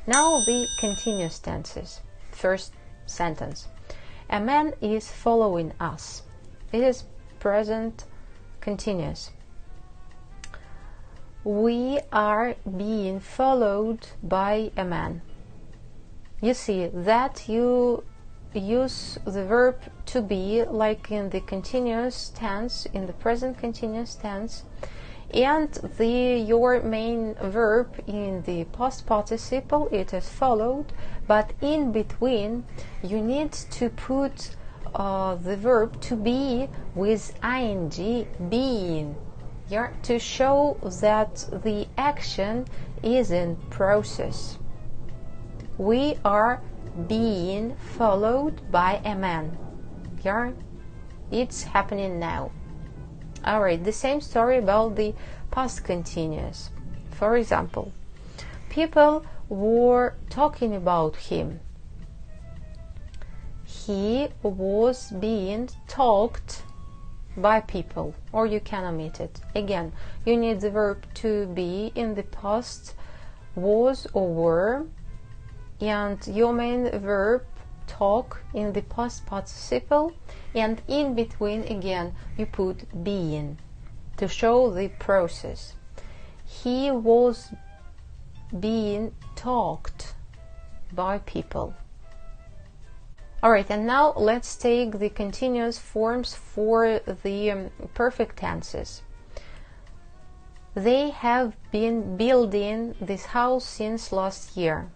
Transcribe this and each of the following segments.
Now the continuous tenses. First sentence. A man is following us. It is present continuous. We are being followed by a man. You see that you use the verb to be like in the continuous tense, in the present continuous tense, and your main verb in the past participle, it is followed, but in between you need to put the verb to be with ing, being, to show that the action is in process. We are being followed by a man. It's happening now. Alright, the same story about the past continuous. For example, people were talking about him. He was being talked by people, or you can omit it. Again, you need the verb to be in the past, was or were, and your main verb talk in the past participle, and in between again you put being to show the process. He was being talked by people. Alright, and now let's take the continuous forms for the perfect tenses. They have been building this house since last year.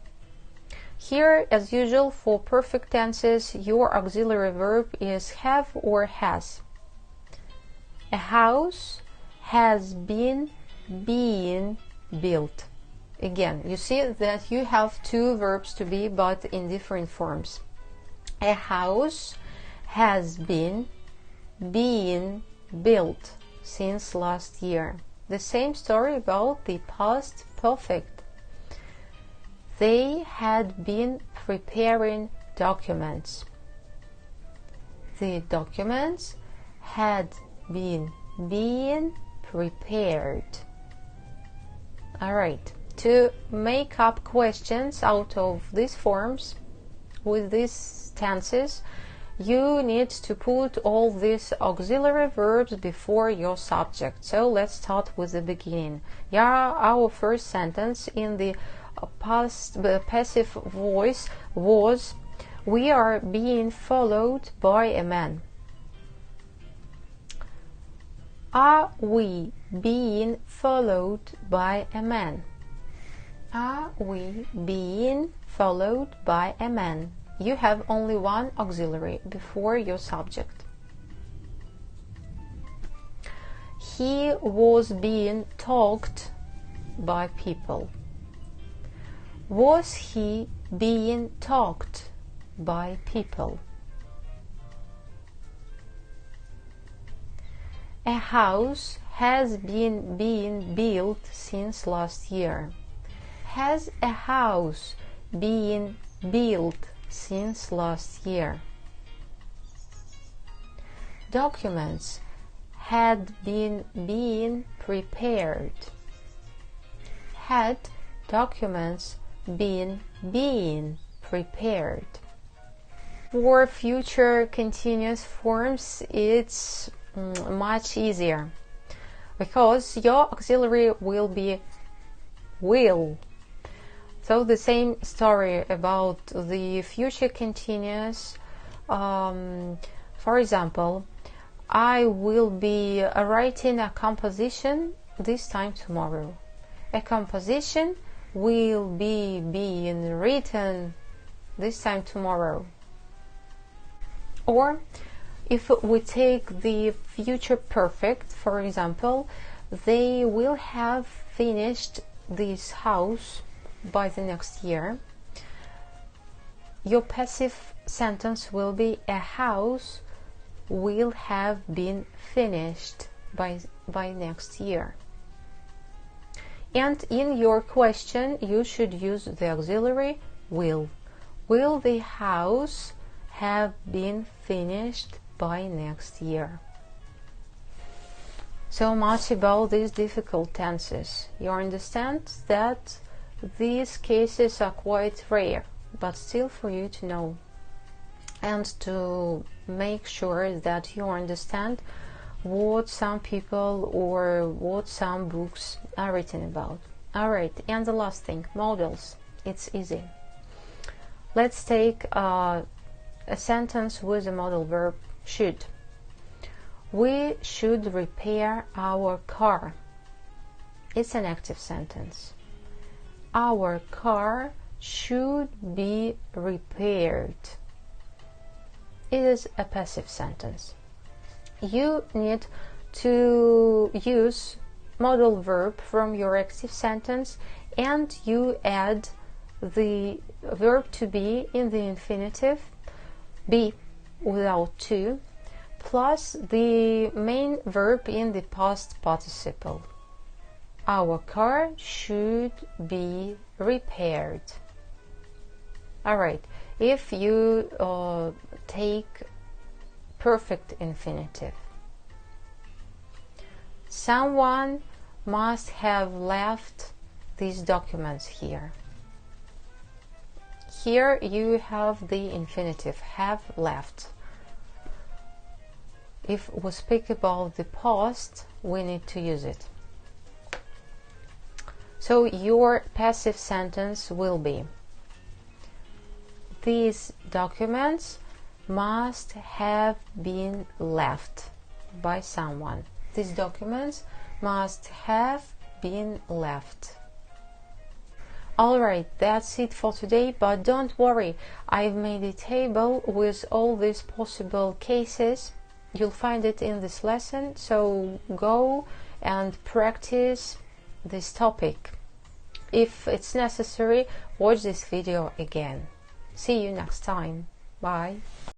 Here, as usual, for perfect tenses, your auxiliary verb is have or has. A house has been being built. Again, you see that you have two verbs to be, but in different forms. A house has been being built since last year. The same story about the past perfect. They had been preparing documents. The documents had been being prepared. Alright, to make up questions out of these forms with these tenses, you need to put all these auxiliary verbs before your subject. So let's start with the beginning. Our first sentence in the passive voice was, we are being followed by a man. Are we being followed by a man? Are we being followed by a man? You have only one auxiliary before your subject. He was being talked by people. Was he being talked by people? A house has been being built since last year. Has a house been built since last year? Documents had been being prepared. Had documents been being prepared? For future continuous forms, it's much easier because your auxiliary will be will. So the same story about the future continuous. For example, I will be writing a composition this time tomorrow. A composition will be being written this time tomorrow. Or if we take the future perfect, for example, they will have finished this house by the next year. Your passive sentence will be, a house will have been finished by next year. And in your question you should use the auxiliary will. Will the house have been finished by next year? So much about these difficult tenses. You understand that these cases are quite rare, but still for you to know and to make sure that you understand what some people or what some books are written about. Alright, and the last thing, models. It's easy. Let's take a sentence with a modal verb should. We should repair our car. It's an active sentence. Our car should be repaired. It is a passive sentence. You need to use modal verb from your active sentence, and you add the verb to be in the infinitive, be without to, plus the main verb in the past participle. Our car should be repaired. Alright, if you take perfect infinitive, someone must have left these documents here. Here you have the infinitive, have left. If we speak about the past, we need to use it. So your passive sentence will be: these documents must have been left by someone. These documents must have been left. Alright, that's it for today, but don't worry, I've made a table with all these possible cases. You'll find it in this lesson, so go and practice this topic. If it's necessary, watch this video again. See you next time. Bye.